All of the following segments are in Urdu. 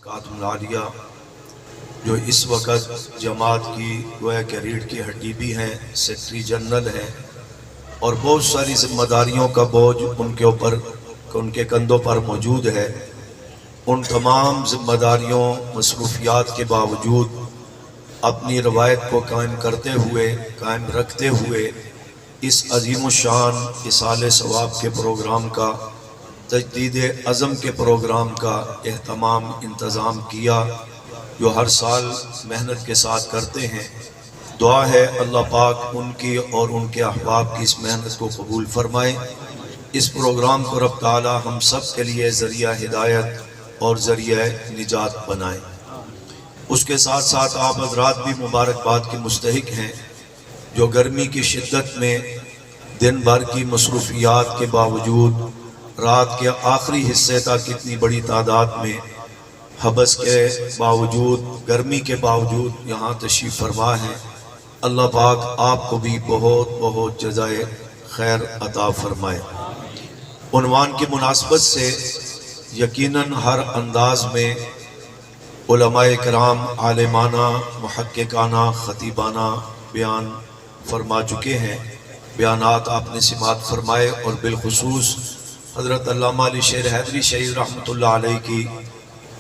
کاتم العالیہ جو اس وقت جماعت کی گویا کہ ریڑھ کی ہڈی بھی ہیں، سیکرٹری جنرل ہیں، اور بہت ساری ذمہ داریوں کا بوجھ ان کے کندھوں پر موجود ہے۔ ان تمام ذمہ داریوں مصروفیات کے باوجود اپنی روایت کو قائم رکھتے ہوئے اس عظیم الشان اصالِ ثواب کے پروگرام کا، تجدید عزم کے پروگرام کا اہتمام انتظام کیا، جو ہر سال محنت کے ساتھ کرتے ہیں۔ دعا ہے اللہ پاک ان کی اور ان کے احباب کی اس محنت کو قبول فرمائے۔ اس پروگرام کو رب تعالی ہم سب کے لیے ذریعہ ہدایت اور ذریعہ نجات بنائے۔ اس کے ساتھ ساتھ آپ حضرات بھی مبارکباد کے مستحق ہیں، جو گرمی کی شدت میں دن بھر کی مصروفیات کے باوجود رات کے آخری حصے تک اتنی بڑی تعداد میں حبس کے باوجود، گرمی کے باوجود یہاں تشریف فرما ہے۔ اللہ پاک آپ کو بھی بہت بہت جزائے خیر عطا فرمائے۔ عنوان کی مناسبت سے یقیناً ہر انداز میں علماء کرام عالمانہ، محققانہ، خطیبانہ بیان فرما چکے ہیں، بیانات آپ نے سماعت فرمائے، اور بالخصوص حضرت علامہ علی شیر حیدری شہید رحمۃ اللہ علیہ کی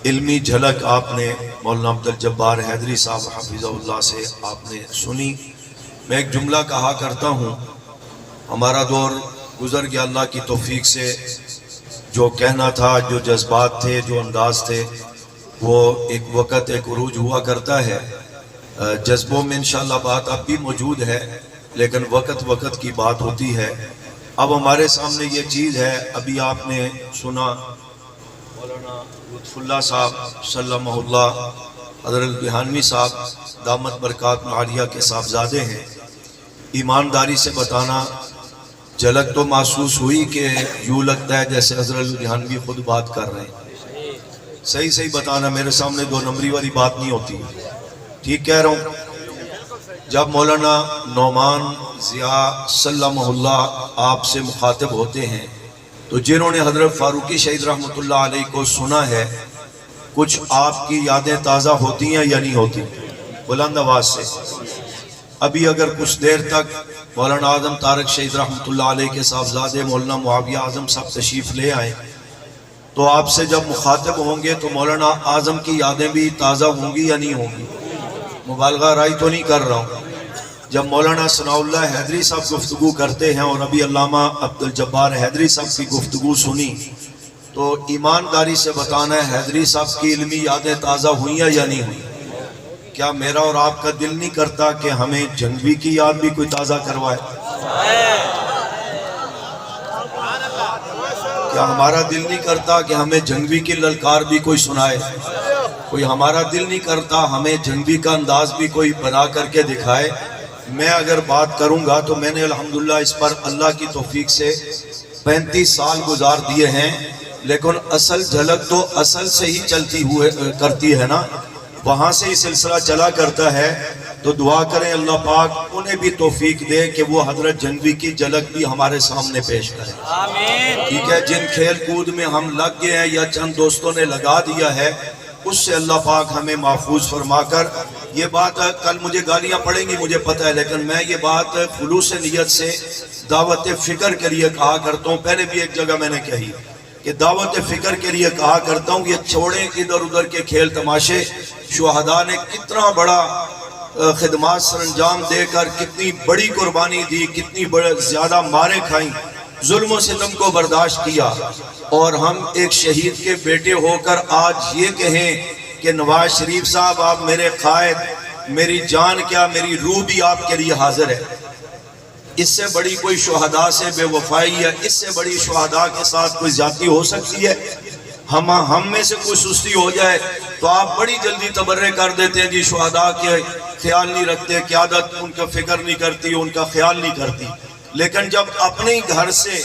علمی جھلک آپ نے مولانا عبدالجبار حیدری صاحب حفظہ اللہ سے آپ نے سنی۔ میں ایک جملہ کہا کرتا ہوں، ہمارا دور گزر گیا اللہ کی توفیق سے، جو کہنا تھا، جو جذبات تھے، جو انداز تھے، وہ ایک وقت ایک عروج ہوا کرتا ہے۔ جذبوں میں انشاءاللہ بات اب بھی موجود ہے، لیکن وقت کی بات ہوتی ہے۔ اب ہمارے سامنے یہ چیز ہے، ابھی آپ نے سنا مولانا لطف اللہ صاحب سلمہ اللہ، حضرت بہانوی صاحب دامت برکات عالیہ کے صاحبزادے ہیں۔ ایمانداری سے بتانا، جھلک تو محسوس ہوئی کہ یوں لگتا ہے جیسے حضرت بہانوی خود بات کر رہے ہیں۔ صحیح بتانا، میرے سامنے دو نمبری والی بات نہیں ہوتی، ٹھیک کہہ رہا ہوں۔ جب مولانا نعمان ضیاء سلمہ اللہ آپ سے مخاطب ہوتے ہیں، تو جنہوں نے حضرت فاروقی شہید رحمۃ اللہ علیہ کو سنا ہے، کچھ آپ کی یادیں تازہ ہوتی ہیں یا نہیں ہوتی؟ بلند آواز سے۔ ابھی اگر کچھ دیر تک مولانا اعظم طارق شہید رحمۃ اللہ علیہ کے صاحبزادے مولانا معاویہ اعظم صاحب تشریف لے آئیں، تو آپ سے جب مخاطب ہوں گے تو مولانا اعظم کی یادیں بھی تازہ ہوں گی یا نہیں ہوں گی؟ مبالغہ رائی تو نہیں کر رہا ہوں۔ جب مولانا ثناء اللہ حیدری صاحب گفتگو کرتے ہیں، اور ابھی علامہ عبدالجبار حیدری صاحب کی گفتگو سنی، تو ایمانداری سے بتانا ہے حیدری صاحب کی علمی یادیں تازہ ہوئی ہیں یا نہیں ہوئی؟ کیا میرا اور آپ کا دل نہیں کرتا کہ ہمیں جنگوی کی یاد بھی کوئی تازہ کروائے؟ کیا ہمارا دل نہیں کرتا کہ ہمیں جنگوی کی للکار بھی کوئی سنائے؟ کوئی ہمارا دل نہیں کرتا ہمیں جنگوی کا انداز بھی کوئی بنا کر کے دکھائے؟ میں اگر بات کروں گا تو میں نے الحمدللہ اس پر اللہ کی توفیق سے 35 سال گزار دیے ہیں، لیکن اصل جھلک تو اصل سے ہی کرتی ہے نا، وہاں سے ہی سلسلہ چلا کرتا ہے۔ تو دعا کریں اللہ پاک انہیں بھی توفیق دے کہ وہ حضرت جنگوی کی جھلک بھی ہمارے سامنے پیش کریں۔ ٹھیک ہے، جن کھیل کود میں ہم لگ گئے ہیں یا چند دوستوں نے لگا دیا ہے، اس سے اللہ پاک ہمیں محفوظ فرما کر، یہ بات کل مجھے گالیاں پڑیں گی مجھے پتہ ہے، لیکن میں یہ بات خلوص نیت سے دعوت فکر کے لیے کہا کرتا ہوں۔ پہلے بھی ایک جگہ میں نے کہی کہ دعوت فکر کے لیے کہا کرتا ہوں، یہ چھوڑیں ادھر ادھر کے کھیل تماشے۔ شہداء نے کتنا بڑا خدمات سر انجام دے کر کتنی بڑی قربانی دی، کتنی زیادہ ماریں کھائیں، ظلم و ستم کو برداشت کیا، اور ہم ایک شہید کے بیٹے ہو کر آج یہ کہیں کہ نواز شریف صاحب آپ میرے قائد، میری جان کیا میری روح بھی آپ کے لیے حاضر ہے۔ اس سے بڑی کوئی شہداء سے بے وفائی ہے، اس سے بڑی شہداء کے ساتھ کوئی زیادتی ہو سکتی ہے؟ ہم میں سے کوئی سستی ہو جائے تو آپ بڑی جلدی تبرے کر دیتے ہیں، جی شہداء کے خیال نہیں رکھتے، قیادت ان کا فکر نہیں کرتی، ان کا خیال نہیں کرتی۔ لیکن جب اپنے گھر سے،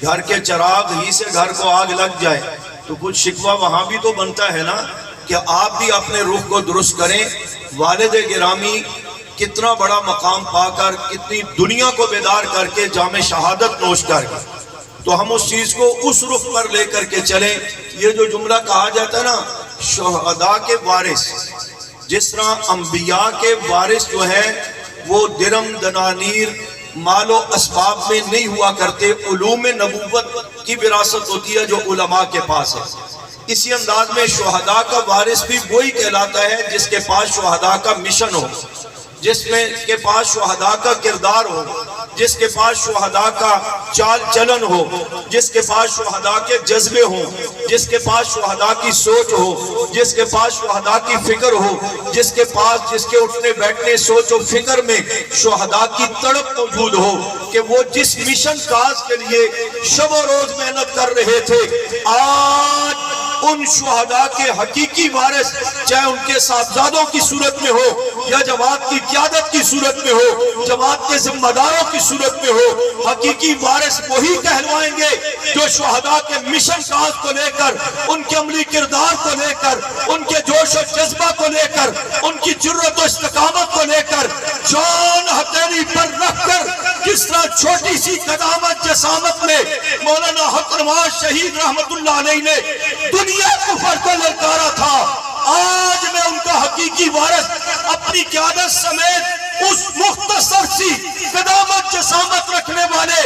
گھر کے چراغ ہی سے گھر کو آگ لگ جائے تو کچھ شکوہ وہاں بھی تو بنتا ہے نا، کہ آپ بھی اپنے رخ کو درست کریں۔ والد گرامی کتنا بڑا مقام پا کر، کتنی دنیا کو بیدار کر کے جام شہادت نوش کر کے، تو ہم اس چیز کو اس رخ پر لے کر کے چلیں۔ یہ جو جملہ کہا جاتا ہے نا شہداء کے وارث، جس طرح انبیاء کے وارث جو ہیں وہ درم دنانیر مال و اسباب میں نہیں ہوا کرتے، علوم نبوت کی وراثت ہوتی ہے جو علماء کے پاس ہے، اسی انداز میں شہداء کا وارث بھی وہی کہلاتا ہے جس کے پاس شہداء کا مشن ہو، جس میں کے پاس شہداء کا کردار ہو، جس کے پاس شہداء کا چال چلن ہو، جس کے پاس شہداء کے جذبے ہوں، جس کے پاس شہداء کی سوچ ہو، جس کے پاس شہداء کی فکر ہو، جس کے اٹھنے بیٹھنے سوچ و فکر میں شہداء کی تڑپ موجود ہو کہ وہ جس مشن کاز کے لیے شب و روز محنت کر رہے تھے، آج ان شہداء کے حقیقی وارث چاہے ان کے صاحبزادوں کی صورت میں ہو یا جماعت کی قیادت کی صورت میں ہو، جماعت کے ذمہ داروں کی صورت میں ہو، حقیقی وارث وہی کہلوائیں گے جو شہداء کے مشن کاز کو لے کر، ان کے عملی کردار کو لے کر، ان کے جوش و جذبہ کو لے کر، ان کی جرت و استقامت کو لے کر، جان ہتھیلی پر رکھ کر جس طرح چھوٹی سی قدامت جسامت میں مولانا حق نواز شہید رحمت اللہ علیہ نے دنیا کفر کو للکارا تھا، آج میں ان کا حقیقی وارث اپنی قیادت سمیت اس مختصر سی قدامت جسامت رکھنے والے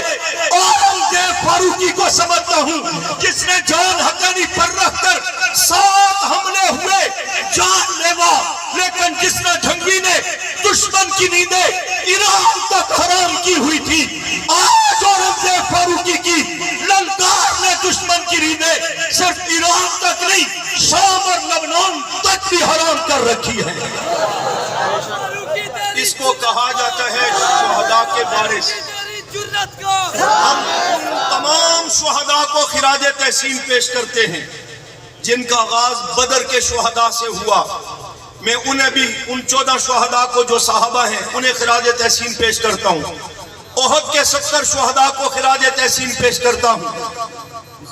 اورنگزیب فاروقی کو سمجھتا ہوں جس نے جان ہتھیلی پر رکھ کر 7 حملے ہوئے جان لیوا، لیکن جس نے جنگی نے دشمن کی نیندیں ایران تک حرام کی ہوئی تھی، آج اورنگزیب فاروقی کی للکار نے دشمن کی نیندیں صرف ایران تک نہیں شام اور لبنان تک بھی حرام کر رکھی ہے۔ اس کو کہا جاتا ہے شہداء کے وارث۔ ہم ان تمام شہداء کو خراج تحسین پیش کرتے ہیں جن کا آغاز بدر کے شہداء سے ہوا، میں انہیں بھی ان 14 شہداء کو جو صحابہ ہیں انہیں خراج تحسین پیش کرتا ہوں، احد کے 70 شہداء کو خراج تحسین پیش کرتا ہوں،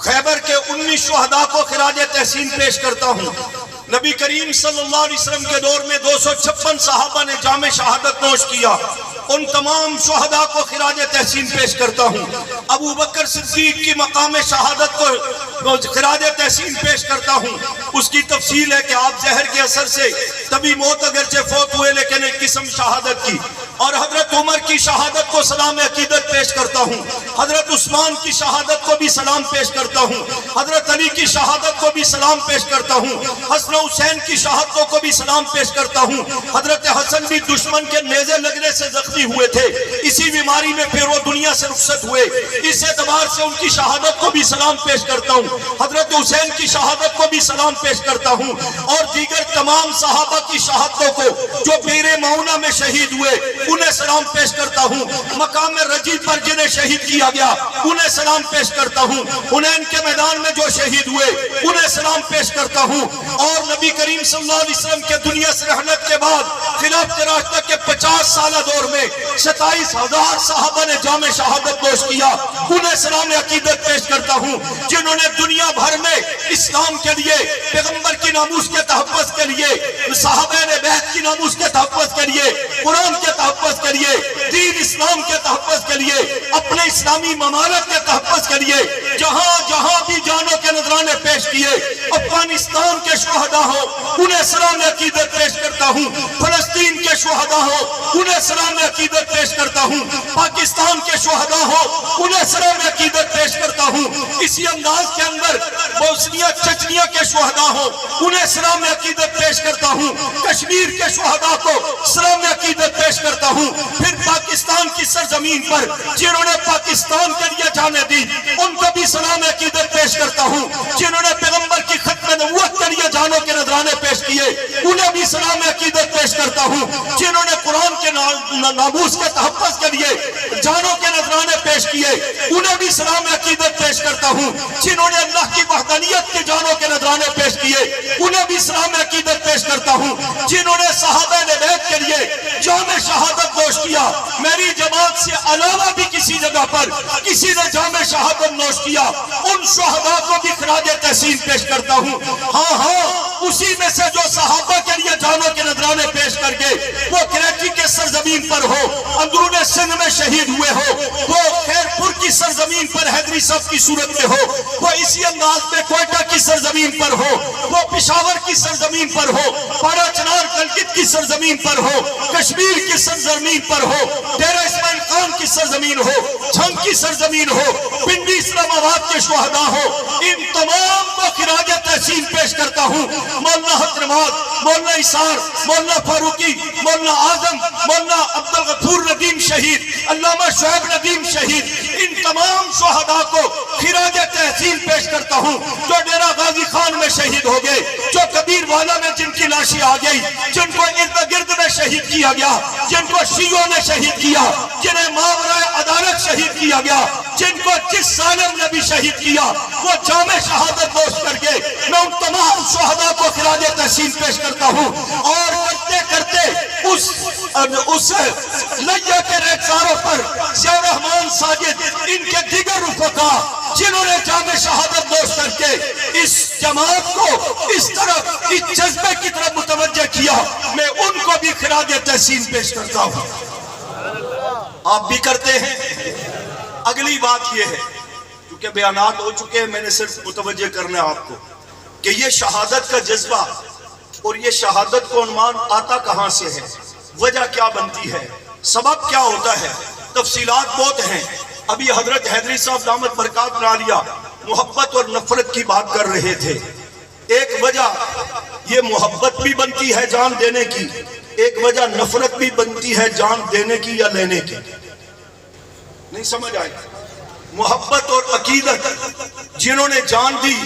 خیبر کے 19 شہداء کو خراج تحسین پیش کرتا ہوں، نبی کریم صلی اللہ علیہ وسلم کے دور میں 256 صحابہ نے جام شہادت نوش کیا، ان تمام شہداء کو خراج تحسین پیش کرتا ہوں، ابو بکر صدیق کی مقام شہادت کو خراج تحسین پیش کرتا ہوں، اس کی تفصیل ہے کہ آپ زہر کے اثر سے تبھی موت اگرچہ فوت ہوئے لیکن ایک قسم شہادت کی، اور حضرت عمر کی شہادت کو سلام عقیدت پیش کرتا ہوں، حضرت عثمان کی شہادت کو بھی سلام پیش کرتا ہوں، حضرت علی کی شہادت کو بھی سلام پیش کرتا ہوں، حسن حسین کی شہادتوں کو بھی سلام پیش کرتا ہوں، حضرت حسن بھی دشمن کے نیزے لگنے سے زخمی ہوئے تھے، اسی بیماری میں پھر وہ دنیا سے رخصت ہوئے، اس اعتبار سے ان کی شہادت کو بھی سلام پیش کرتا ہوں، حضرت حسین کی شہادت کو بھی سلام پیش کرتا ہوں، اور دیگر تمام صحابہ کی شہادتوں کو جو بیر معونہ میں شہید ہوئے انہیں سلام پیش کرتا ہوں، مقام رجی پر جنہیں شہید کیا گیا انہیں سلام پیش کرتا ہوں، حنین کے میدان میں جو شہید ہوئے انہیں سلام پیش کرتا ہوں، اور نبی کریم صلی اللہ علیہ وسلم کے دنیا سے رحلت کے بعد خلافت راشدہ کے 50 سالہ دور میں 27,000 صحابہ نے جام شہادت نوش کیا، انہیں سلام عقیدت پیش کرتا ہوں، جنہوں نے دنیا بھر میں اسلام کے لیے، پیغمبر کی ناموس کے تحفظ کے لیے، صحابہ نے بیعت کی ناموس کے تحفظ کے لیے، قرآن کے تحفظ کے لیے، دین اسلام کے تحفظ کے لیے، اپنے اسلامی ممالک کے تحفظ کے لیے جہاں جہاں بھی جانوں کے نذرانے پیش کیے، افغانستان کے شہداء ہو انہیں سلام عقیدت پیش کرتا ہوں، فلسطین کے شہداء ہو انہیں سلام عقیدت پیش کرتا ہوں، پاکستان کے شہداء ہو انہیں سلام عقیدت پیش کرتا ہوں، اسی انداز کے اندر بوسنیا چچنیا کے شہداء ہو انہیں سلام عقیدت پیش کرتا ہوں، کشمیر کے شہداء کو سلام عقیدت پیش کرتا ہوں، پھر پاکستان کی سرزمین پر جنہوں نے پاکستان کے لیے جانیں دی ان کو بھی سلام عقیدت پیش کرتا ہوں، جنہوں نے پیغمبر کی ختم نبوت کے لیے جانوں کے نذرانے پیش کیے انہیں بھی سلام عقیدت پیش کرتا ہوں، جنہوں نے قرآن کے ناموس کے تحفظ کے لیے جانوں کے نذرانے پیش کیے انہیں بھی سلام عقیدت پیش کرتا ہوں، جنہوں نے اللہ کی وحدانیت کے جانوں کے نذرانے پیش کیے انہیں بھی سلام عقیدت پیش کرتا ہوں، جنہوں نے صحابہ نے بیعت کے لیے جام شہادت نوش کیا، میری جماعت سے علاوہ بھی کسی جگہ پر کسی نے جام شہادت نوش کیا ان شہداء کو بھی خراج تحسین پیش کرتا ہوں، ہاں اسی میں سے جو صحابہ کے لیے جانوں کے نذرانے پیش پیش کر کے وہ کراچی کے سرزمین پر ہو، اندرون سندھ میں شہید ہوئے ہو، وہ خیرپور کی سرزمین پر حیدری صاحب کی صورت میں ہو، وہ اسی انداز میں کوئٹہ کی سرزمین پر ہو، وہ پشاور کی سرزمین پر ہو، پاڑا چنار گلگت کی سرزمین پر ہو، کشمیر کی سرزمین پر ہو، ڈیرہ اسماعیل خان کی سرزمین ہو، جھنگ کی سرزمین ہو، پنڈی اسلام آباد کے شہداء ہو، ان تمام کو خراج تحسین پیش کرتا ہوں۔ مولانا حضرمات، مولانا اسار، مولانا فاروقی، مولانا اعظم، مولانا عبدالغفور ندیم شہید، علامہ شعیب ندیم شہید، ان تمام شہداء کو خراج تحسین پیش کرتا ہوں جو ڈیرہ غازی خان میں شہید ہو گئے، جو کبیر والا میں جن کی لاشیں آ گئی، جن کو ارد گرد میں شہید کیا گیا، جن کو شیعوں نے شہید کیا، جنہیں ماورائے عدالت شہید کیا گیا، جن کو جس ظالم نے بھی شہید کیا وہ جامع شہادت نوش کر کے میں ان تمام شہداء کو خراج تحسین پیش کرتا ہوں۔ اور کرتے کرتے اس لیہ کے ریزاروں پر ضیاء الرحمن ساجد، ان کے دیگر رفقا جنہوں نے جامع شہادت نوش کر کے اس جماعت کو اس طرف اس جذبے کی طرف متوجہ کیا، میں ان کو بھی خراج تحسین پیش کرتا ہوں۔ آپ بھی کرتے ہیں۔ اگلی بات یہ ہے، کیونکہ بیانات ہو چکے ہیں، میں نے صرف متوجہ کرنا ہے آپ کو کہ یہ شہادت کا جذبہ اور یہ شہادت کو عنوان آتا کہاں سے ہے، وجہ کیا بنتی ہے، سبب کیا ہوتا ہے، تفصیلات بہت ہیں۔ ابھی حضرت حیدری صاحب دامت برکات عالیہ محبت اور نفرت کی بات کر رہے تھے۔ ایک وجہ یہ محبت بھی بنتی ہے جان دینے کی، ایک وجہ نفرت بھی بنتی ہے جان دینے کی یا لینے کی۔ نہیں سمجھ آئی؟ محبت اور عقیدت، جنہوں نے جان دی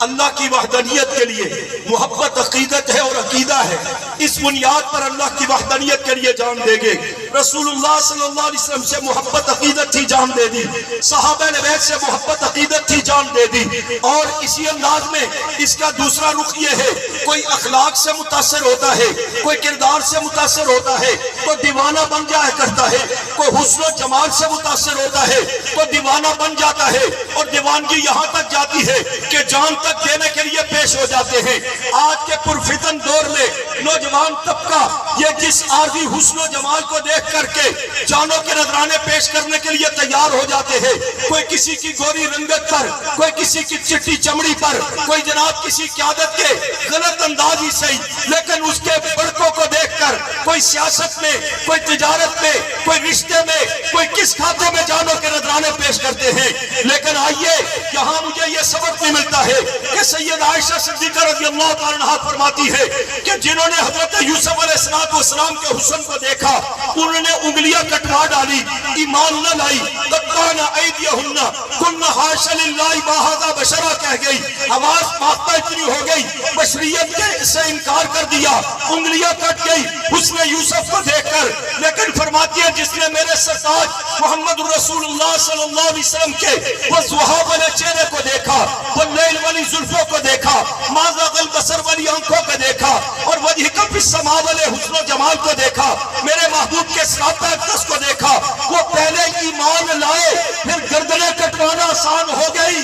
اللہ کی وحدانیت کے لیے، محبت عقیدت ہے اور عقیدہ ہے، اس بنیاد پر اللہ کی وحدانیت کے لیے جان دے گے۔ رسول اللہ صلی اللہ علیہ وسلم سے محبت عقیدت تھی، جان دے دی۔ صحابہ نبیت سے محبت عقیدت تھی، جان دے دی۔ اور اسی انداز میں اس کا دوسرا رخ یہ ہے، کوئی اخلاق سے متاثر ہوتا ہے، کوئی کردار سے متاثر ہوتا ہے تو دیوانہ بن جایا کرتا ہے، کوئی حسن و جمال سے متاثر ہوتا ہے تو دیوانہ بن جاتا ہے، اور دیوانگی یہاں تک جاتی ہے کہ جان تک دینے کے لیے پیش ہو جاتے ہیں۔ آج کے پرفتن دور میں نوجوان طبقہ یہ جس عارضی حسن و جمال کو دیکھ کر کے جانوں کے نذرانے پیش کرنے کے لیے تیار ہو جاتے ہیں، کوئی کسی کی گوری رنگت پر، کوئی کسی کی چٹی چمڑی پر، کوئی جناب کسی قیادت کے غلط انداز ہی صحیح، لیکن اس کے بڑکوں کو دیکھ کر کوئی سیاست میں، کوئی تجارت میں، کوئی رشتے میں، کوئی کس کھاتے میں جانوں کے نذرانے پیش کرتے ہیں۔ لیکن آئیے یہاں مجھے یہ سبق بھی ملتا ہے کہ سید عائشہ صدیقہ رضی اللہ تعالیٰ عنہا فرماتی ہے کہ جنہوں نے حضرت یوسف علیہ السلام کے حسن کو دیکھا انہوں نے انگلیاں کٹوا ڈالی، ایمان نہ لائی۔ قطعنا ایدیہن کن حاش للہ ما ھذا بشرا کہہ گئی، آواز ماختہ اتنی ہو گئی، بشریت کے سے انکار کر دیا، انگلیاں کٹ گئی حسن یوسف کو دیکھ کر۔ لیکن فرماتی ہے جس نے میرے سرتاج محمد رسول اللہ صلی اللہ علیہ وسلم کے وہ ضحیٰ والے چہرے کو دیکھا، وہ لیل والی زلفوں کو دیکھا، ما ذاق البصر والی آنکھوں کو دیکھا، اور وجہک فی السماء والے حسن و جمال کو دیکھا، میرے محبوب کے صراط اقدس کو دیکھا، وہ پہلے ایمان لائے پھر گردنیں کٹوانا آسان ہو گئی۔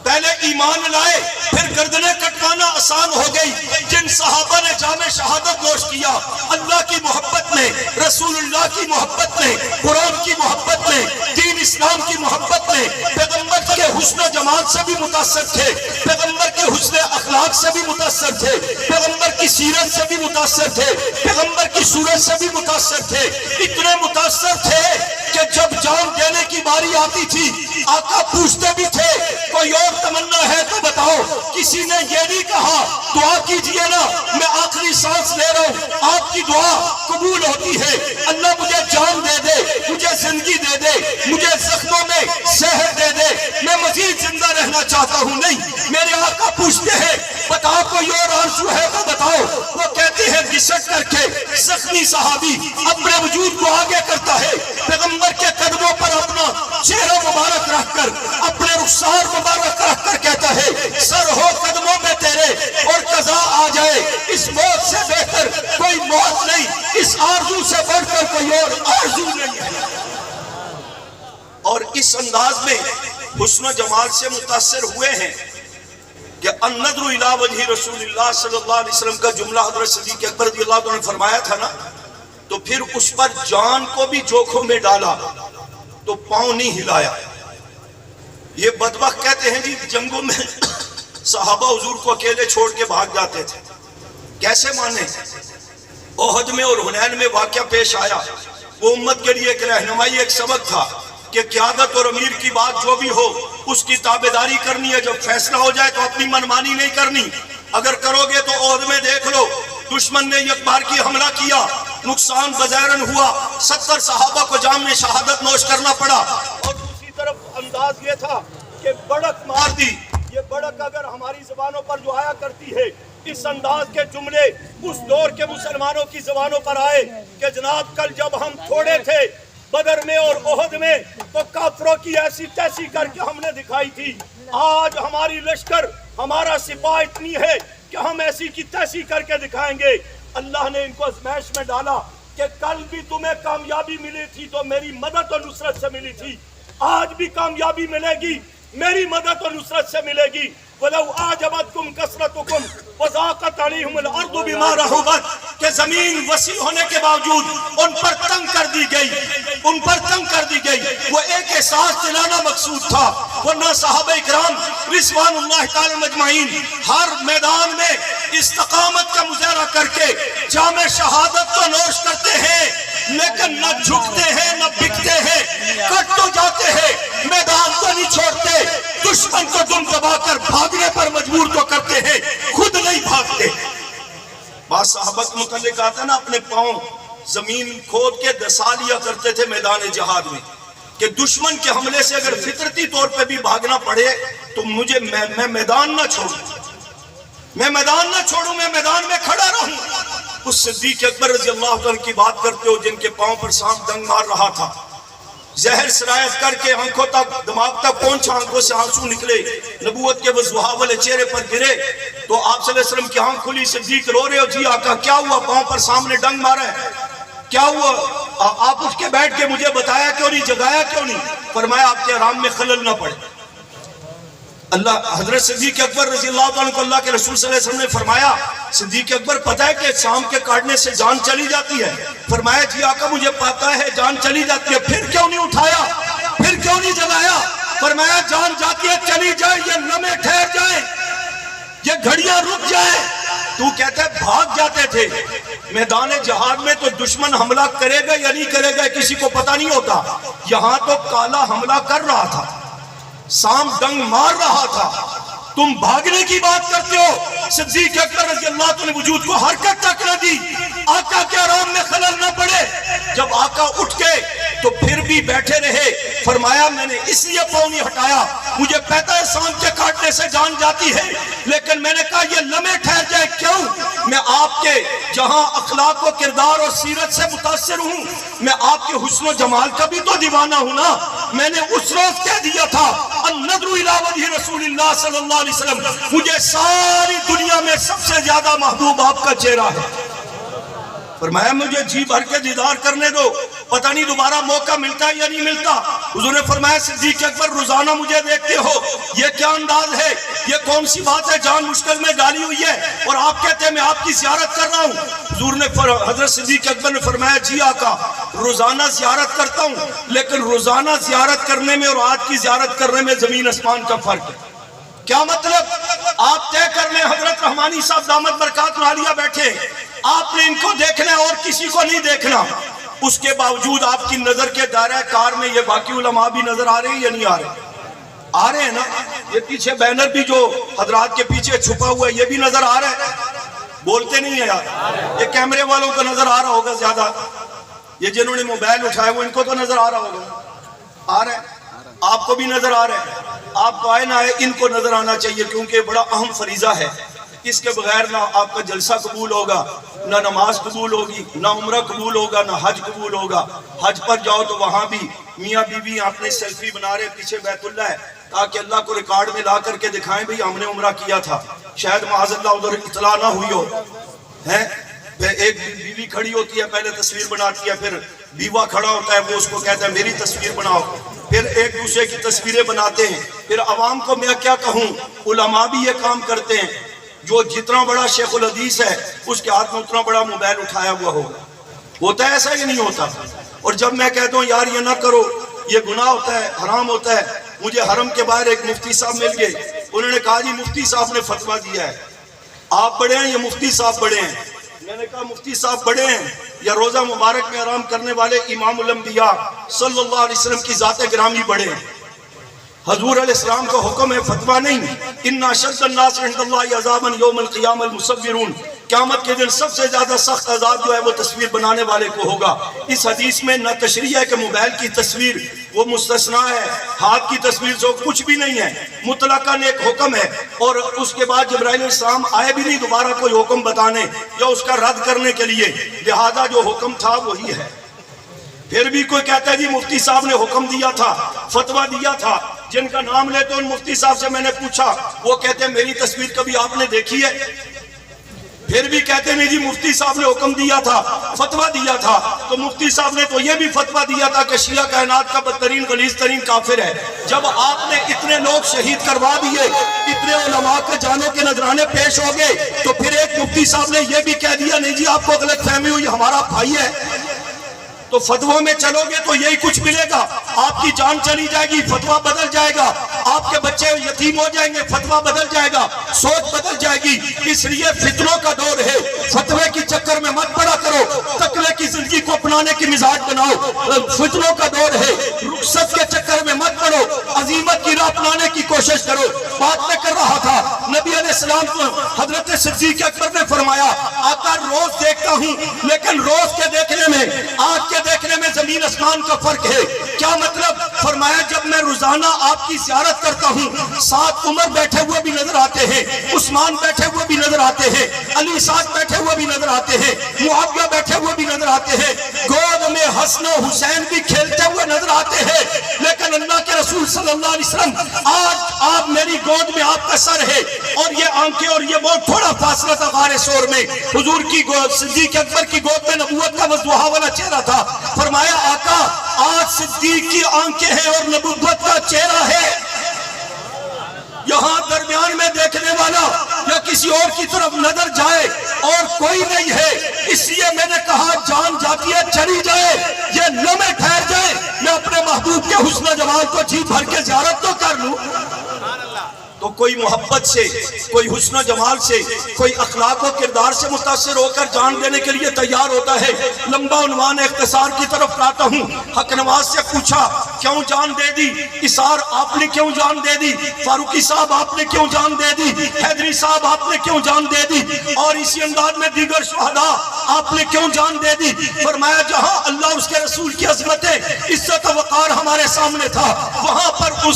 پہلے ایمان لائے پھر گردنیں کٹوانا آسان ہو گئی۔ جن صحابہ نے جامع شہادت نوش کیا، اللہ کی محبت میں، رسول اللہ کی محبت میں، قرآن کی محبت میں، دین اسلام کی محبت میں، پیغمبر کے حسن و جمال سے بھی متاثر تھے، پیغمبر کے حسن اخلاق سے بھی متاثر تھے، پیغمبر کی سیرت سے بھی متاثر تھے، پیغمبر کی صورت سے بھی متاثر تھے، اتنے متاثر تھے کہ جب جان دینے کی باری آتی تھی آقا پوچھتے بھی تھے کوئی اور تمنا ہے تو بتاؤ۔ کسی نے یہ نہیں کہا دعا کیجئے نا میں آخری سانس لے رہا ہوں، آپ کی دعا قبول ہوتی ہے، اللہ مجھے جان دے دے، مجھے زندگی دے دے، مجھے زخموں میں صحت دے دے، میں مزید زندہ رہنا چاہتا ہوں۔ نہیں، میرے آقا پوچھتے ہیں بتاؤ کوئی اور آرزو ہے تو بتاؤ۔ وہ کہتے ہیں گھسٹ کر کے زخمی صحابی اپنے وجود کو آگے کرتا ہے، پیغمبر کے قدموں پر اپنا چہرہ مبارک رکھ کر، اپنے رخسار مبارک رکھ کر کہتا ہے سر ہو قدموں میں تیرے اور قضا آ جائے، اس موت سے بہتر کوئی موت نہیں، اس آرزو سے بڑھ کر کوئی اور آرزو نہیں ہے۔ اور اس انداز میں حسن و جمال سے متاثر ہوئے ہیں کہ النظر الی وجہ رسول اللہ صلی اللہ علیہ وسلم کا جملہ حضرت صدیق اکبر رضی اللہ عنہ نے فرمایا تھا نا، تو پھر اس پر جان کو بھی جوکھوں میں ڈالا تو پاؤں نہیں ہلایا۔ یہ بدبخت کہتے ہیں جی جنگوں میں صحابہ حضور کو اکیلے چھوڑ کے بھاگ جاتے تھے، کیسے مانے؟ احد میں اور حنین میں واقعہ پیش آیا، وہ امت کے لیے ایک رہنمائی، ایک سبق تھا کہ قیادت اور امیر کی بات جو بھی ہو اس کی تابعداری کرنی ہے، جب فیصلہ ہو جائے تو اپنی منمانی نہیں کرنی۔ اگر کرو گے تو احد میں دیکھ لو، دشمن نے یک بار کی حملہ کیا، نقصان بظاہراً ہوا، 70 صحابہ کو جام میں شہادت نوش کرنا پڑا، اور دوسری طرف انداز یہ تھا کہ بڑک مار دی۔ یہ بڑک اگر ہماری زبانوں پر جو آیا کرتی ہے، اس انداز کے جملے اس دور کے مسلمانوں کی زبانوں پر آئے کہ جناب کل جب ہم تھوڑے تھے بدر میں اور احد میں تو کافروں کی ایسی تیسی کر کے ہم نے دکھائی تھی، آج ہماری لشکر ہمارا سپاہ اتنی ہے کہ ہم ایسی کی تیسی کر کے دکھائیں گے۔ اللہ نے ان کو آزمائش میں ڈالا کہ کل بھی تمہیں کامیابی ملی تھی تو میری مدد اور نصرت سے ملی تھی، آج بھی کامیابی ملے گی، میری مدد اور نصرت سے ملے گی۔ وَلَوْ أَعْجَبَتْكُمْ كَثْرَتُكُمْ وَضَاقَتْ عَلَيْهِمُ الْأَرْضُ بِمَا رَحُبَتْ، کہ زمین وسیع ہونے کے باوجود ان پر تنگ کر دی گئی، ان پر تنگ کر دی گئی۔ وہ ایک احساس دلانا مقصود تھا، ورنہ صحابہ اکرام رضوان اللہ تعالی مجمعین ہر میدان میں استقامت کا مظاہرہ کر کے جام شہادت تو نوش کرتے ہیں، لیکن نہ جھکتے ہیں نہ بکتے ہیں، کٹ تو جاتے ہیں، میدان تو نہیں چھوڑتے، دشمن کو دم دبا کر بھاگنے پر مجبور تو کرتے ہیں، خود نہیں بھاگتے۔ بعض صحابہ کے متعلق آتا ہے نا، اپنے پاؤں زمین کھود کے دسا لیا کرتے تھے میدان جہاد میں، کہ دشمن کے حملے سے اگر فطرتی طور پہ بھی بھاگنا پڑے تو میں میدان نہ چھوڑوں، میں میدان نہ چھوڑوں، میں میدان میں کھڑا رہوں۔ اس صدیق اکبر رضی اللہ عنہ کی بات کرتے ہو جن کے پاؤں پر سانپ ڈنگ مار رہا تھا، زہر سرایت کر کے آنکھوں تک دماغ تک پہنچا، آنکھوں سے آنسو نکلے، نبوت کے وضحا والے چہرے پر گرے، تو آپ صلی اللہ علیہ وسلم کی آنکھ کھلی، صدیق رو رہے ہو، جی آقا کیا ہوا؟ پاؤں پر سامنے ڈنگ مارا ہے، کیا ہوا؟ آپ اٹھ کے بیٹھ کے مجھے بتایا کیوں نہیں، جگایا کیوں نہیں؟ فرمایا آپ کے آرام میں خلل نہ پڑے۔ اللہ حضرت صدیق اکبر رضی اللہ عنہ کو اللہ کے رسول صلی اللہ علیہ وسلم نے فرمایا، صدیق اکبر پتہ ہے کہ سانپ کے کاٹنے سے جان چلی جاتی ہے؟ فرمایا جی آقا مجھے پتہ ہے جان چلی جاتی ہے، پھر کیوں نہیں اٹھایا، پھر کیوں نہیں جگایا؟ فرمایا جان جاتی ہے چلی جائے، یہ لمحے ٹھہر جائیں، یہ گھڑیاں رک جائیں۔ تو کہتا ہے بھاگ جاتے تھے میدان جہاد میں، تو دشمن حملہ کرے گا یا نہیں کرے گا کسی کو پتہ نہیں ہوتا، یہاں تو کالا حملہ کر رہا تھا، سام ڈنگ مار رہا تھا، تم بھاگنے کی بات کرتے ہو۔ صدیق اکبر رضی اللہ عنہ نے وجود کو حرکت تک نہ دی، آقا کے آرام میں خلل نہ پڑے۔ جب آقا اٹھ گئے تو پھر بھی بیٹھے رہے، فرمایا میں نے اس لیے پاؤں نہیں ہٹایا، مجھے پتہ ہے سانپ کے کاٹنے سے جان جاتی ہے، لیکن میں نے کہا یہ لمحے ٹھہر جائے، کیوں؟ میں آپ کے جہاں اخلاق و کردار اور سیرت سے متاثر ہوں، میں آپ کے حسن و جمال کا بھی تو دیوانہ ہوں نا۔ میں نے اس روز کہہ دیا تھا النظر الی وجہ رسول اللہ صلی اللہ علیہ وسلم، مجھے ساری دنیا میں سب سے زیادہ محبوب آپ کا چہرہ ہے۔ فرمایا مجھے جی بھر کے دیدار کرنے دو، پتہ نہیں دوبارہ موقع ملتا ہے یا نہیں ملتا۔ حضور نے فرمایا صدیق اکبر روزانہ مجھے دیکھتے ہو، یہ کیا انداز ہے، یہ کون سی بات ہے، جان مشکل میں ڈالی ہوئی ہے اور آپ کہتے ہیں میں آپ کی زیارت کر رہا ہوں۔ حضور نے حضرت صدیق اکبر نے فرمایا جی آقا روزانہ زیارت کرتا ہوں، لیکن روزانہ زیارت کرنے میں اور آج کی زیارت کرنے میں زمین آسمان کا فرق ہے۔ کیا مطلب؟ آپ طے کر لیں، حضرت رحمانی صاحب دامت برکات عالیہ بیٹھے، آپ نے ان کو دیکھنا ہے اور کسی کو نہیں دیکھنا، اس کے باوجود آپ کی نظر کے دائرہ کار میں یہ باقی علماء بھی نظر آ رہے ہیں یا نہیں آ رہے؟ آ رہے ہیں نا؟ یہ پیچھے بینر بھی جو حضرات کے پیچھے چھپا ہوا ہے یہ بھی نظر آ رہا ہے، بولتے نہیں ہیں یار، یہ کیمرے والوں کو نظر آ رہا ہوگا زیادہ، یہ جنہوں نے موبائل اٹھائے وہ ان کو تو نظر آ رہا ہوگا، آ رہا ہے، آپ کو بھی نظر آ رہا ہے، آپ کو آئے نہ آئے ان کو نظر آنا چاہیے، کیونکہ بڑا اہم فریضہ ہے، اس کے بغیر نہ آپ کا جلسہ قبول ہوگا، نہ نماز قبول ہوگی، نہ عمرہ قبول ہوگا، نہ حج قبول ہوگا۔ حج پر جاؤ تو وہاں بھی میاں بیوی اپنے سیلفی بنا رہے، پیچھے بیت اللہ ہے، تاکہ اللہ کو ریکارڈ میں لا کر کے دکھائیں بھئی ہم نے عمرہ کیا تھا، شاید معاذ اللہ ادھر اطلاع نہ ہوئی ہو، ایک بیوی کھڑی ہوتی ہے پہلے تصویر بناتی ہے، پھر بیوہ کھڑا ہوتا ہے وہ اس کو کہتا ہے میری تصویر بناؤ، پھر ایک دوسرے کی تصویریں بناتے ہیں. پھر عوام کو میں کیا کہوں، علماء بھی یہ کام کرتے ہیں. جو جتنا بڑا شیخ الحدیث ہے اس کے ہاتھ میں اتنا بڑا موبائل اٹھایا ہوا ہوگا. ہوتا ہے ایسا کہ نہیں ہوتا؟ اور جب میں کہتا ہوں یار یہ نہ کرو، یہ گناہ ہوتا ہے، حرام ہوتا ہے. مجھے حرم کے باہر ایک مفتی صاحب مل گئے. انہوں نے کہا جی مفتی صاحب نے فتویٰ دیا ہے، آپ بڑے ہیں یا مفتی صاحب بڑے ہیں؟ میں نے کہا مفتی صاحب بڑے ہیں یا روزہ مبارک میں آرام کرنے والے امام الانبیاء صلی اللہ علیہ وسلم کی ذات گرامی بڑے ہیں؟ حضور علیہ السلام کا حکم ہے، فتویٰ نہیں. ان اشد الناس عند اللہ عذابا یوم القیامہ المصورون. قیامت کے دن سب سے زیادہ سخت عذاب جو ہے وہ تصویر بنانے والے کو ہوگا. اس حدیث میں نہ تشریح ہے کہ موبائل کی تصویر وہ مستثنیٰ ہے، ہاتھ کی تصویر جو کچھ بھی نہیں ہے، مطلقاً ایک حکم ہے. اور اس کے بعد جبرائیل علیہ السلام آئے بھی نہیں دوبارہ کوئی حکم بتانے یا اس کا رد کرنے کے لیے، لہذا جو حکم تھا وہی ہے. پھر بھی کوئی کہتا ہے جی مفتی صاحب نے حکم دیا تھا، فتویٰ دیا تھا. جن کا نام لیتے ان مفتی صاحب سے میں نے پوچھا، وہ کہتے ہیں میری تصویر کبھی آپ نے دیکھی ہے؟ پھر بھی کہتے نہیں جی مفتی صاحب نے حکم دیا تھا، فتویٰ دیا تھا. تو مفتی صاحب نے تو یہ بھی فتویٰ دیا تھا کہ شیعہ کائنات کا بدترین غلیظ ترین کافر ہے. جب آپ نے اتنے لوگ شہید کروا دیے، اتنے علماء کے جانوں کے نذرانے پیش ہو گئے، تو پھر ایک مفتی صاحب نے یہ بھی کہہ دیا نہیں جی آپ کو غلط فہمی ہوئی، ہمارا بھائی ہے. تو فتووں میں چلو گے تو یہی کچھ ملے گا. آپ کی جان چلی جائے گی، فتویٰ بدل جائے گا. آپ کے بچے یتیم ہو جائیں گے، فتویٰ بدل جائے گا، سوچ بدل جائے گی. اس لیے فتنوں کا دور ہے. فتوے کی چکر میں مت پڑا کرو، تقوی کی زندگی کو اپنانے کی مزاج بناؤ. فتنوں کا دور ہے، رخصت کے چکر میں مت پڑو، عزیمت کی راہ اپنانے کی کوشش کرو. بات میں کر رہا تھا، نبی علیہ السلام کو حضرت صدیق اکبر نے فرمایا آقا روز دیکھتا ہوں، لیکن روز کے دیکھنے میں آج کے دیکھنے میں زمین آسمان کا فرق ہے. کیا مطلب؟ فرمایا جب میں روزانہ آپ کی زیارت کرتا ہوں، ساتھ عمر بیٹھے ہوئے بھی نظر آتے ہیں، عثمان بیٹھے ہوئے بھی نظر آتے ہیں، علی ساتھ بیٹھے ہوئے بھی نظر آتے ہیں، معاویہ بیٹھے ہوئے بھی نظر آتے ہیں، گود میں حسن و حسین بھی کھیلتے ہوئے نظر آتے ہیں. لیکن اللہ کے رسول صلی اللہ علیہ وسلم آج آپ میری گود میں آپ کا سر ہے اور یہ آنکھیں، اور یہ بہت تھوڑا فاصلہ تھا غار ثور میں. حضور کی گود، صدیق اکبر کی گود میں نبوت کا وضحا والا چہرہ تھا. فرمایا آقا آج صدیق کی آنکھیں ہیں اور نبوت کا چہرہ ہے. یہاں درمیان میں دیکھنے والا یا کسی اور کی طرف نظر جائے اور کوئی نہیں ہے. اس لیے میں نے کہا جان جاتی ہے چلی جائے، یہ لمحے ٹھہر جائے، میں اپنے محبوب کے حسن جمال کو جی بھر کے زیارت تو کر لوں. تو کوئی محبت سے، کوئی حسن و جمال سے، کوئی اخلاق و کردار سے متاثر ہو کر جان دینے کے لیے تیار ہوتا ہے. لمبا عنوان اختصار کی طرف لاتا ہوں. حق نواز سے پوچھا کیوں جان دے دی؟ اسار آپ نے کیوں جان دے دی؟ فاروقی صاحب آپ نے کیوں جان دے دی؟ حیدری صاحب آپ نے کیوں جان دے دی؟ اور اسی انداز میں دیگر شہداء آپ نے کیوں جان دے دی؟ فرمایا جہاں اللہ اس کے رسول کی عظمت عزت و وقار ہمارے سامنے تھا، وہاں پر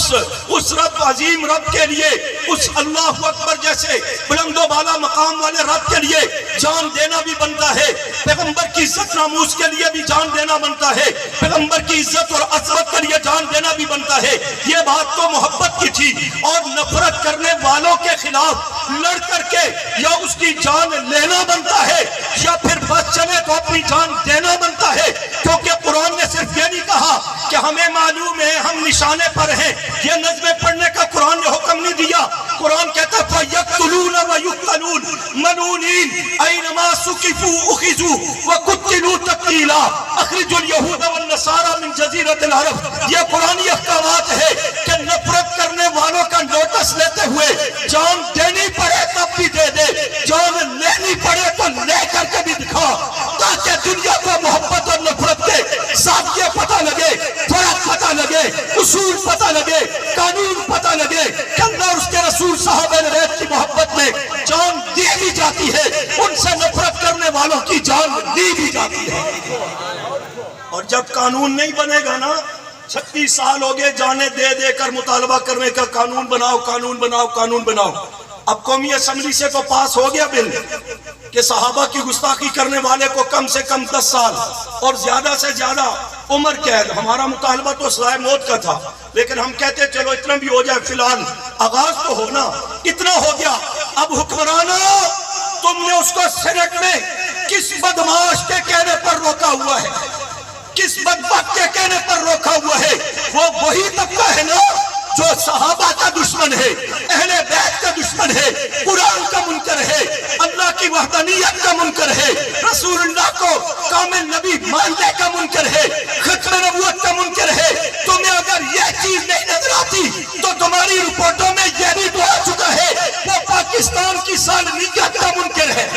اس رب عظیم رب کے لیے، اس اللہ اکبر جیسے بلند و بالا مقام والے رب کے لیے جان دینا بھی بنتا ہے. پیغمبر کی عزت ناموس کے لیے بھی جان دینا بنتا ہے. پیغمبر کی عزت اور عظمت کے لیے جان دینا بھی بنتا ہے. یہ بات تو محبت کی تھی. اور نفرت کرنے والوں کے خلاف لڑ کر کے یا اس کی جان لینا بنتا ہے یا پھر بس چلے تو اپنی جان دینا بنتا ہے. کیونکہ قرآن نے صرف یہ نہیں کہا کہ ہمیں معلوم ہے ہم نشانے پر ہیں، یہ نظمیں پڑھنے کا قرآن نے حکم نہیں دیا. قرآن کہتا ہے فَيَقْتُلُونَ وَيُقْتَلُونَ مَلْعُونِينَ أَيْنَمَا ثُقِفُوا أُخِذُوا وَقُتِّلُوا تَقْتِيلًا اخرجوا اليهود والنصارى من جزيرة العرب. یہ قرآنی احکامات ہے کہ نفرت کرنے والوں کا نوٹس لیتے ہوئے جان دینی پڑے تب بھی دے دے، جان لینی پڑے تو لے کر کے بھی دکھا، تاکہ دنیا کو محبت اور نفرت کے ذاتیے پتہ لگے، فرق پتہ لگے، اصول پتہ لگے، قانون پتہ لگے کہ اللہ اور اس کے رسول صحابہ رضوان کی محبت میں جان دی بھی جاتی ہے، ان سے نفرت کرنے والوں کی جان دی بھی جاتی ہے. اور جب قانون نہیں بنے گا نا، 36 سال ہو گئے جانے دے دے کر مطالبہ کرنے کا قانون بناؤ قانون بناؤ قانون بناؤ. اب قومی اسمبلی سے تو پاس ہو گیا بل کہ صحابہ کی گستاخی کرنے والے کو کم سے کم 10 سال اور زیادہ سے زیادہ عمر قید. ہمارا مطالبہ تو سزائے موت کا تھا، لیکن ہم کہتے چلو اتنا بھی ہو جائے، فی الحال آغاز تو ہونا. اتنا ہو گیا. اب حکمرانوں تم نے اس کو سینٹ میں کس بدماش کے کہنے پر روکا ہوا ہے؟ کس بدبخت کے کہنے پر روکا ہوا ہے؟ وہ وہی طبقہ ہے نا جو صحابہ کا دشمن ہے، اہل بیت کا دشمن ہے، قرآن کا منکر ہے، اللہ کی وحدانیت کا منکر ہے، رسول اللہ کو کامل نبی ماننے کا منکر ہے، ختم نبوت کا منکر ہے۔ تمہیں اگر یہ چیز نہیں نظر آتی تو تمہاری رپورٹوں میں یہ بھی تو آ چکا ہے، وہ پاکستان کی سالمیت کا منکر ہے،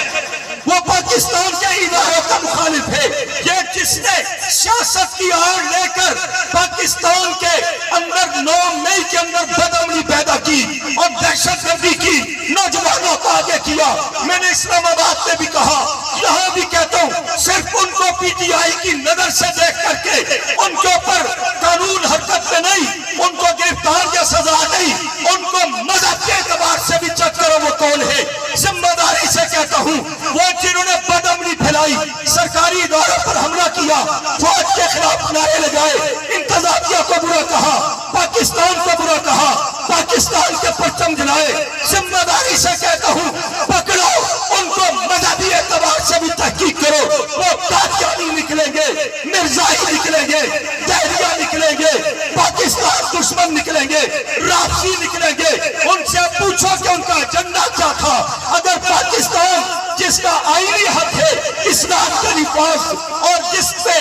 وہ پاکستان کے اداروں کا مخالف ہے۔ یہ جس نے سیاست کی آڑ لے کر پاکستان کے اندر 9 مئی کے اندر بدامنی پیدا کی اور دہشت گردی کی، نوجوانوں کو آگے کیا۔ میں نے اسلام آباد میں بھی کہا، یہاں بھی کہتا ہوں، صرف ان کو پی ٹی آئی کی نظر سے دیکھ کر کے ان کے اوپر قانون حرکت میں نہیں، ان کو گرفتار یا سزا نہیں، ان کو مذہب کے اعتبار سے بھی چیک کرو وہ کون ہے۔ ذمہ داری سے کہتا ہوں، وہ جنہوں نے بدامنی پھیلائی، سرکاری اداروں پر حملہ کیا، فوج کے خلاف نعرے لگائے، انتظامیہ کو برا کہا، پاکستان کو برا کہا، پاکستان کے پرچم جلائے، ذمہ داری سے کہتا ہوں، پکڑو ان کو، مذہبی اعتبار سے بھی تحقیق کرو۔ وہ قادیانی نکلیں گے، مرزائی نکلیں گے، دہریہ نکلیں گے، پاکستان دشمن نکلیں گے، رافضی نکلیں گے۔ ان سے پوچھو کہ ان کا ایجنڈا کیا تھا۔ اگر پاکستان جس کا آئینی حق ہے اسلام کا نفاذ، اور جس پہ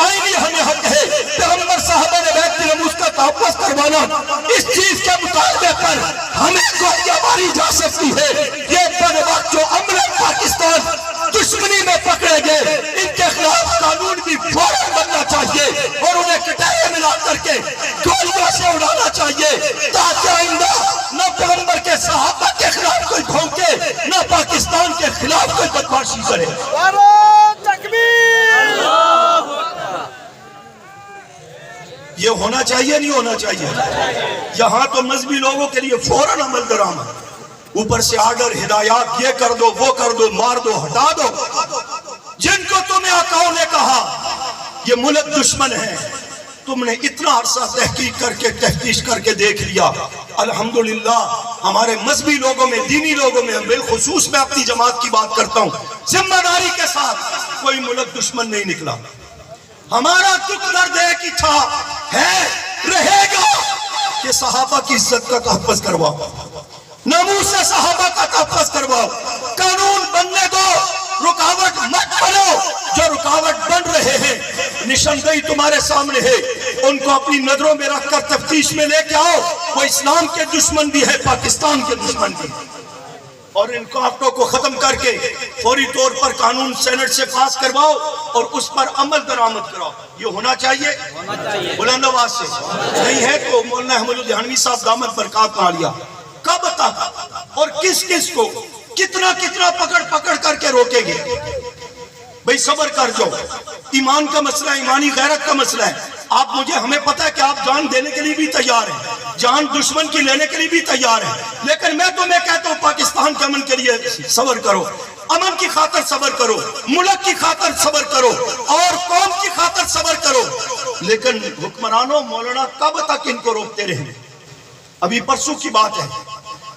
آئینی ہمیں حق ہے پیغمبر صحابہ نے بیت کی ناموس کا تحفظ کروانا، اس چیز کے مطالبے پر ہمیں گولیاں ماری جا سکتی ہے۔ یہ بدبخت جو عمل پاکستان دشمنی میں پکڑے گئے، ان کے خلاف قانون بھی فوراً بننا چاہیے اور انہیں کٹہرے ملا کر کے گولیوں سے اڑانا چاہیے، تاکہ آئندہ نہ پیغمبر کے صحابہ کے خلاف کوئی بھونکے، نہ پاکستان کے خلاف کوئی بدمعاشی کرے۔ یہ ہونا چاہیے نہیں ہونا چاہیے؟ یہاں تو مذہبی لوگوں کے لیے فوراً عمل درآمد، اوپر سے آرڈر، ہدایات، یہ کر دو، وہ کر دو، مار دو، ہٹا دو۔ جن کو تمہیں آقاؤں نے کہا یہ ملک دشمن ہے، تم نے اتنا عرصہ تحقیق کر کے تفتیش کر کے دیکھ لیا۔ الحمدللہ ہمارے مذہبی لوگوں میں، دینی لوگوں میں، بالخصوص میں اپنی جماعت کی بات کرتا ہوں، ذمہ داری کے ساتھ کوئی ملک دشمن نہیں نکلا۔ ہمارا دکھ درد ایک ہی تھا، ہے، رہے گا کہ صحابہ کی عزت کا تحفظ کرواؤ، ناموس سے صحابہ کا تحفظ کرواؤ، قانون بننے دو، رکاوٹ مت بنو۔ جو رکاوٹ بن رہے ہیں نشاندہی تمہارے سامنے ہے، ان کو اپنی نظروں میں رکھ کر تفتیش میں لے کے آؤ۔ وہ اسلام کے دشمن بھی ہے، پاکستان کے دشمن بھی، اور ان کافروں کو ختم کر کے فوری طور پر قانون سینٹ سے پاس کرواؤ اور اس پر عمل درآمد کراؤ۔ یہ ہونا چاہیے بلند آواز سے، نہیں ہے تو مولانا احمد الدہانوی صاحب دامت برکات نہ لیا، کب تک اور کس کس کو کتنا کتنا پکڑ پکڑ کر کے روکیں گے؟ بھئی صبر کر جاؤ، ایمان کا مسئلہ ہے، ایمانی غیرت کا مسئلہ ہے۔ آپ مجھے، ہمیں پتہ ہے کہ آپ جان دینے کے لیے بھی تیار ہیں، جان دشمن کی لینے کے لیے بھی تیار ہیں، لیکن میں تمہیں کہتا ہوں پاکستان کے امن کے لیے صبر کرو، امن کی خاطر صبر کرو، ملک کی خاطر صبر کرو، اور قوم کی خاطر صبر کرو۔ لیکن حکمرانوں، مولانا کب تک ان کو روکتے رہیں؟ ابھی پرسوں کی بات ہے،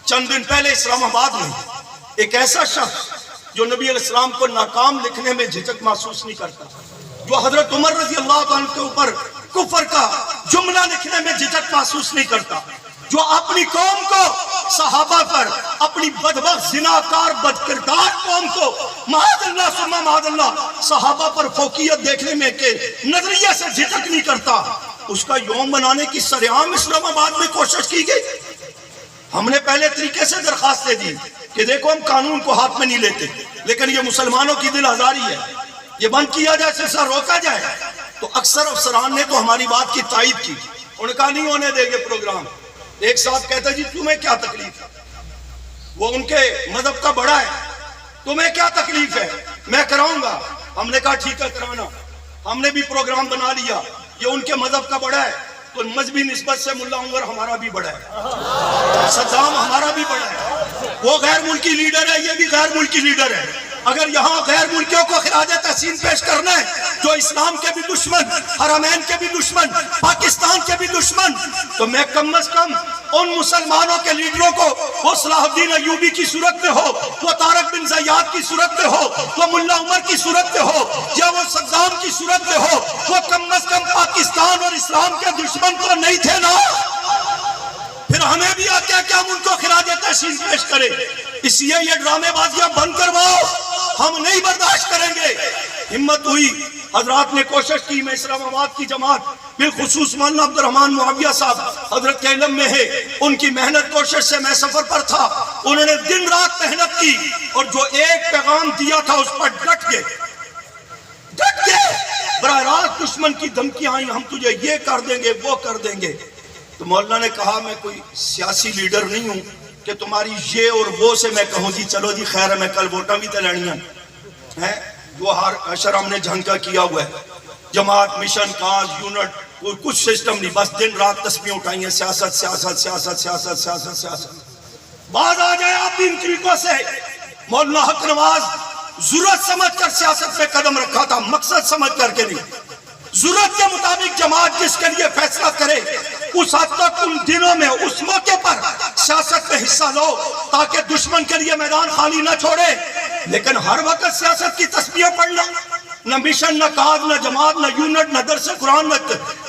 چند دن پہلے اسلام آباد میں ایک ایسا شخص جو نبی علیہ السلام کو ناکام لکھنے میں جھجک محسوس نہیں کرتا، جو حضرت عمر رضی اللہ عنہ کے اوپر کفر کا جملہ لکھنے میں جھجک محسوس نہیں کرتا، جو اپنی قوم کو، صحابہ پر، اپنی بدبخت زناکار بدکردار قوم کو، معاذ اللہ ثم معاذ اللہ، صحابہ پر فوقیت دیکھنے میں کہ نظریے سے جھجک نہیں کرتا، اس کا یوم منانے کی سرعام اسلام آباد میں کوشش کی گئی۔ ہم نے پہلے طریقے سے درخواستیں دی کہ دیکھو ہم قانون کو ہاتھ میں نہیں لیتے، لیکن یہ مسلمانوں کی دل آزاری ہے، یہ بند کیا جائے، سلسلہ روکا جائے۔ تو اکثر افسران نے تو ہماری بات کی تائید کی، انہوں نے کہا نہیں ہونے دیں گے پروگرام۔ ایک صاحب کہتا جی تمہیں کیا تکلیف ہے، وہ ان کے مذہب کا بڑا ہے، تمہیں کیا تکلیف ہے، میں کراؤں گا۔ ہم نے کہا ٹھیک ہے کرانا، ہم نے بھی پروگرام بنا لیا، یہ ان کے مذہب کا بڑا ہے تو مذہبی نسبت سے ملا عمر ہمارا بھی بڑا ہے، صدام ہمارا بھی بڑا ہے، وہ غیر ملکی لیڈر ہے، یہ بھی غیر ملکی لیڈر ہے، اگر یہاں غیر ملکیوں کو خراج تحسین پیش کرنا ہے جو اسلام کے بھی دشمن، حرمین کے بھی دشمن، پاکستان کے بھی دشمن، تو میں کم از کم ان مسلمانوں کے لیڈروں کو، وہ صلاح الدین ایوبی کی صورت میں ہو، وہ طارق بن زیاد کی صورت میں ہو، وہ ملا عمر کی صورت میں ہو، یا وہ صدام کی صورت میں ہو، وہ کم از کم پاکستان اور اسلام کے دشمن تو نہیں تھے نا؟ پھر ہمیں بھی آتے ہیں کہ ہم ان کو خراج تحسین پیش کریں۔ اس لیے یہ ڈرامے بازیاں بند کرواؤ، ہم نہیں برداشت کریں گے۔ ہمت ہوئی، حضرات نے کوشش کی، میں اسلام آباد کی جماعت بالخصوص مولانا عبد الرحمن معاویہ صاحب حضرت کے علم میں ہے، ان کی محنت کوشش سے میں سفر پر تھا، انہوں نے دن رات محنت کی اور جو ایک پیغام دیا تھا اس پر ڈٹ گئے، براہ راست دشمن کی دھمکیاں آئیں، ہم تجھے یہ کر دیں گے وہ کر دیں گے۔ تو مولانا نے کہا میں کوئی سیاسی لیڈر نہیں ہوں کہ تمہاری یہ اور وہ سے میں کہوں جی چلو جی خیر ہے، میں کل ووٹاں بھی تلانیاں ہیں، وہ ہر اشر ہم نے جھنکا کیا ہوا ہے، جماعت، مشن، کاز، یونٹ، کوئی کچھ سسٹم نہیں، بس دن رات تسبیحیں اٹھائی ہیں، سیاست سیاست سیاست سیاست سیاست سیاست۔ باز آ جائے آپ ان طریقوں سے۔ مولانا حق نواز ضرورت سمجھ کر سیاست میں قدم رکھا تھا، مقصد سمجھ کر کے نہیں۔ ضرورت کے مطابق جماعت جس کے لیے فیصلہ کرے اس حد تک ان دنوں میں اس موقع پر سیاست میں حصہ لو تاکہ دشمن کے لیے میدان خالی نہ چھوڑے۔ لیکن ہر وقت سیاست کی تسبیح پڑھنا، نہ مشن، نہ کاز، نہ جماعت، نہ یونٹ، نہ درس قرآن،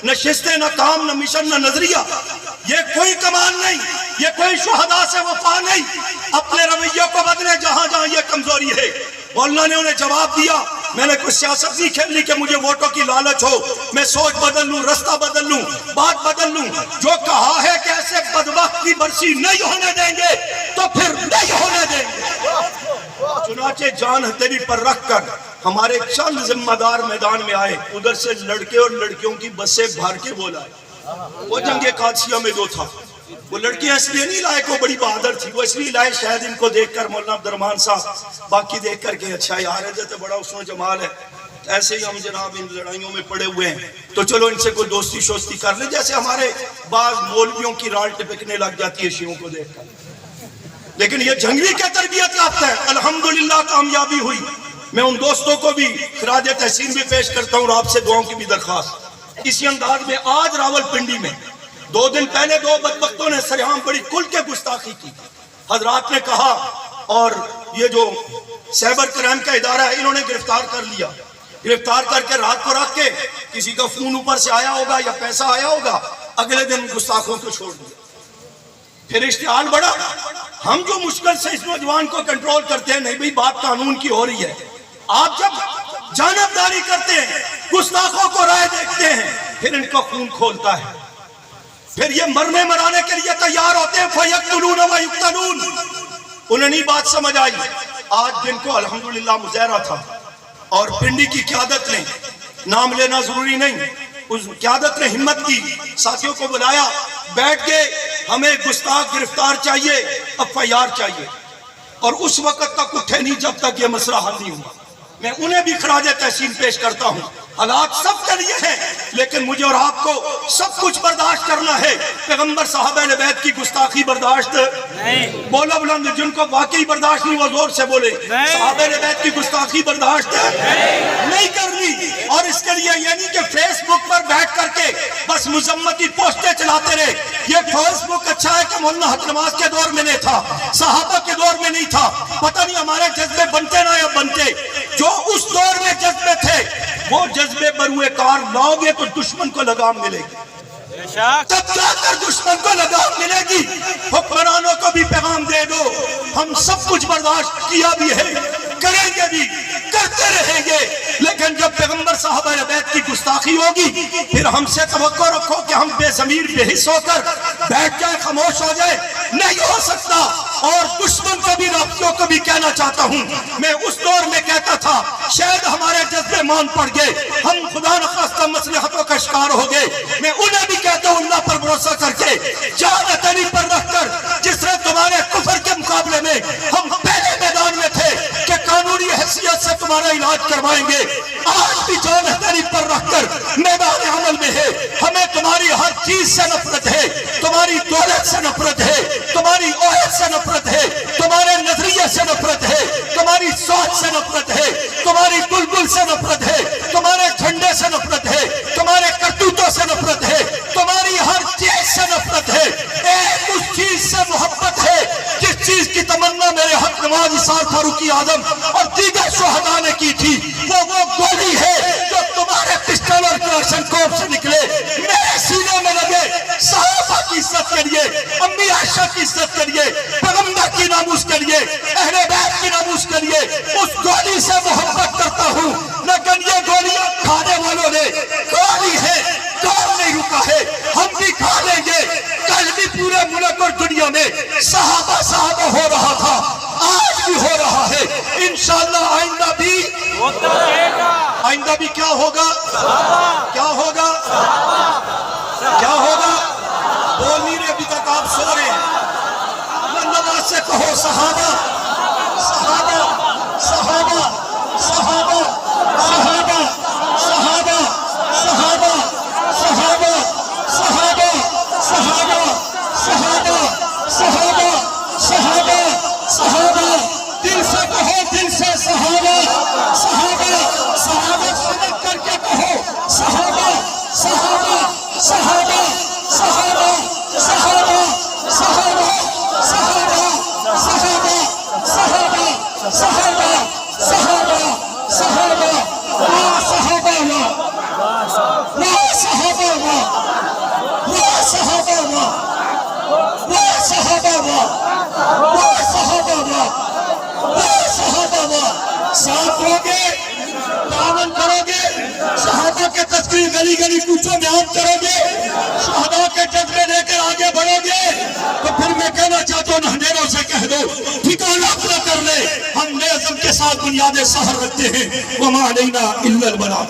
نہ شستیں، نہ کام، نہ مشن، نہ نظریہ، یہ کوئی کمال نہیں، یہ کوئی شہداء سے وفا نہیں۔ اپنے رویوں کو بدلے جہاں جہاں یہ کمزوری ہے۔ مولانا نے انہیں جواب دیا، میں نے کوئی سیاست نہیں کھیلنی کہ مجھے ووٹوں کی لالچ ہو، میں سوچ بدل لوں، رستہ بدل لوں، بات بدل لوں۔ جو کہا ہے کہ ایسے بدبخت کی برسی نہیں ہونے دیں گے تو پھر نہیں ہونے دیں گے۔ چنانچہ جان ہتھیلی پر رکھ کر ہمارے چند ذمہ دار میدان میں آئے، ادھر سے لڑکے اور لڑکیوں کی بسیں بھر کے وہ لائے۔ وہ جنگ قادسیہ میں جو تھا، وہ لڑکیاں اس لیے نہیں لائے کہ وہ بڑی بہادر تھی، وہ اس لیے لائے شاید ان کو دیکھ کر مولانا عبد الرحمن صاحب باقی دیکھ کر کہ اچھا یار ہے بڑا حسن و جمال ہے، ایسے ہی ہم جناب ان لڑائیوں میں پڑے ہوئے ہیں تو چلو ان سے کوئی دوستی شوستی کر لے، جیسے ہمارے بعض مولویوں کی رال ٹپکنے لگ جاتی ہے شیعوں کو دیکھ کر۔ لیکن یہ جنگلی کے تربیت یافتہ ہے، الحمدللہ کامیابی ہوئی۔ میں ان دوستوں کو بھی خراج تحسین بھی پیش کرتا ہوں اور آپ سے دعاؤں کی بھی درخواست۔ اسی انداز میں آج راول پنڈی میں 2 دن پہلے 2 بدبختوں نے سرعام بڑی کھل کے گستاخی کی۔ حضرات نے کہا اور یہ جو سائبر کرائم کا ادارہ ہے انہوں نے گرفتار کر لیا، گرفتار کر کے رات کو رکھ کے کسی کا فون اوپر سے آیا ہوگا یا پیسہ آیا ہوگا، اگلے دن گستاخوں کو چھوڑ دیا۔ پھر اشتعال بڑھا، ہم جو مشکل سے اس نوجوان کو کنٹرول کرتے ہیں، نہیں بھئی بات قانون کی ہو رہی ہے، آپ جب جانبداری کرتے ہیں، گستاخوں کو رائے دیکھتے ہیں، پھر ان کا خون کھولتا ہے، پھر یہ مرنے مرانے کے لیے تیار ہوتے ہیں، فَيَقْتُلُونَ وَيُقْتَلُونَ۔ انہیں نہیں بات سمجھ آئی۔ آج دن کو الحمدللہ مظاہرہ تھا اور پنڈی کی قیادت نے، نام لینا ضروری نہیں، اس قیادت نے ہمت کی، ساتھیوں کو بلایا، بیٹھ کے ہمیں گستاخ گرفتار چاہیے، FIR چاہیے، اور اس وقت تک اٹھے نہیں جب تک یہ مسئلہ حل نہیں ہوا۔ میں انہیں بھی خراج تحسین پیش کرتا ہوں، حالات سب کے لیے ہیں لیکن مجھے اور آپ کو سب کچھ برداشت کرنا ہے۔ پیغمبر صحابہ اہل بیت کی گستاخی برداشت نہیں، بولا بلند، جن کو واقعی برداشت نہیں وہ زور سے بولے، صحابہ اہل بیت کی گستاخی برداشت نہیں کرنی۔ اور اس کے لیے یہ نہیں کہ فیس بک پر بیٹھ کر کے بس مذمتی پوسٹیں چلاتے رہے۔ یہ فیس بک اچھا ہے کہ مولانا حق نواز کے دور میں نہیں تھا، صحابہ کے دور میں نہیں تھا، پتہ نہیں ہمارے جذبے بنتے نہ یا بنتے، جو اس دور میں جذبے تھے وہ جذبے بروئے کار لاؤ گے تو دشمن کو لگام ملے گی، تب جا کر دشمن کو لگام ملے گی۔ حکمرانوں کو بھی پیغام دے دو، ہم سب کچھ برداشت کیا بھی ہے، کریں گے بھی، کرتے رہیں گے، لیکن جب پیغمبر صحابہ اہل بیت کی گستاخی ہوگی پھر ہم سے توقع رکھو کہ ہم بے ضمیر بے حس ہو کر بیٹھ جائے، خاموش ہو جائے، نہیں ہو سکتا۔ اور دشمن کو بھی، رابطوں کو بھی کہنا چاہتا ہوں، میں اس دور میں کہتا تھا شاید ہمارے جذبے مان پڑ گئے، ہم خدا نخواستہ مصلحتوں کا شکار ہو گئے، میں انہیں بھی کہتا ہوں اللہ پر بھروسہ کر کے، جان ہتھیلی پر رکھ کر، جس طرح تمہارے کفر کے مقابلے میں ہم پہلے میدان میں تھے کہ قانونی حیثیت سے تمہارا علاج کروائیں گے، آج بھی جان ہتھیلی پر رکھ کر میدان عمل میں ہے۔ ہمیں تمہاری ہر چیز سے نفرت ہے، تمہاری دولت سے نفرت ہے، تمہاری عہد سے نفرت ہے، تمہارے نظریے عقیدے سے نفرت ہے، تمہاری سوچ سے نفرت ہے، تمہاری بلبل سے نفرت ہے، تمہارے جھنڈے سے نفرت ہے، تمہارے کرتوتوں سے نفرت ہے، تمہاری ہر چیز سے نفرت ہے۔ ایک اس چیز سے محبت ہے جس چیز کی تمنا میرے حق نواز اسحاق فاروقی اعظم اور دیگر شہداء نے کی تھی، وہ گولی ہے جو تمہارے پسٹل اور کلاشن کوف سے نکلے میرے سینے میں لگے۔ صحابہ کی عزت کے لیے، امی عائشہ کی عزت کے لیے، پیغمبر کی ناموس کے لیے، اہل بیت کی ناموس کے لیے اس گولی سے محبت کرتا ہوں۔ لیکن یہ گولیاں کھانے والوں نے گولی ہے، دور نہیں رکا ہے، ہم بھی کھا لیں گے۔ کل بھی پورے ملک اور دنیا میں صحابہ ہو رہا تھا، آج بھی ہو رہا ہے، انشاءاللہ آئندہ بھی ہوتا رہے گا۔ آئندہ بھی کیا ہوگا؟ کیا ہوگا؟ کیا ہوگا؟ بول نہیں رہے، ابھی تک آپ سو رہے ہیں۔ نماز سے کہو صحابہ صحابہ صحابہ صحابہ صحابہ صحابہ صحابہ صحابہ صحابہ صحابہ صحابہ صحابہ صحابہ صحابہ، دل سے کہو، دل سے صحابہ صحابہ صحابہ، سمجھ کر کے کہو صحابہ صحابہ صحابہ صحابہ صحابہ صحابہ صحابہ صحابہ صحابہ صحابہ صحابہ صحابہ، وا صحابہ وا، وا صحابہ وا، وا صحابہ وا، وا صحابہ وا، وا صحابہ وا، وا صحابہ وا۔ ساتھ ہوگے، تعاون کرو گے، صحابہ کے تذکرے گلی گلی کوچوں میں عام کرو گے، شہداء کے جذبے لے کر آگے بڑھو گے، تو پھر میں کہنا چاہتا ہوں اندھیروں سے کہہ دو ٹھکانہ اپنا کر لے، ہم نظم کے ساتھ بنیاد سحر رکھتے ہیں، وما علینا الا البلاغ۔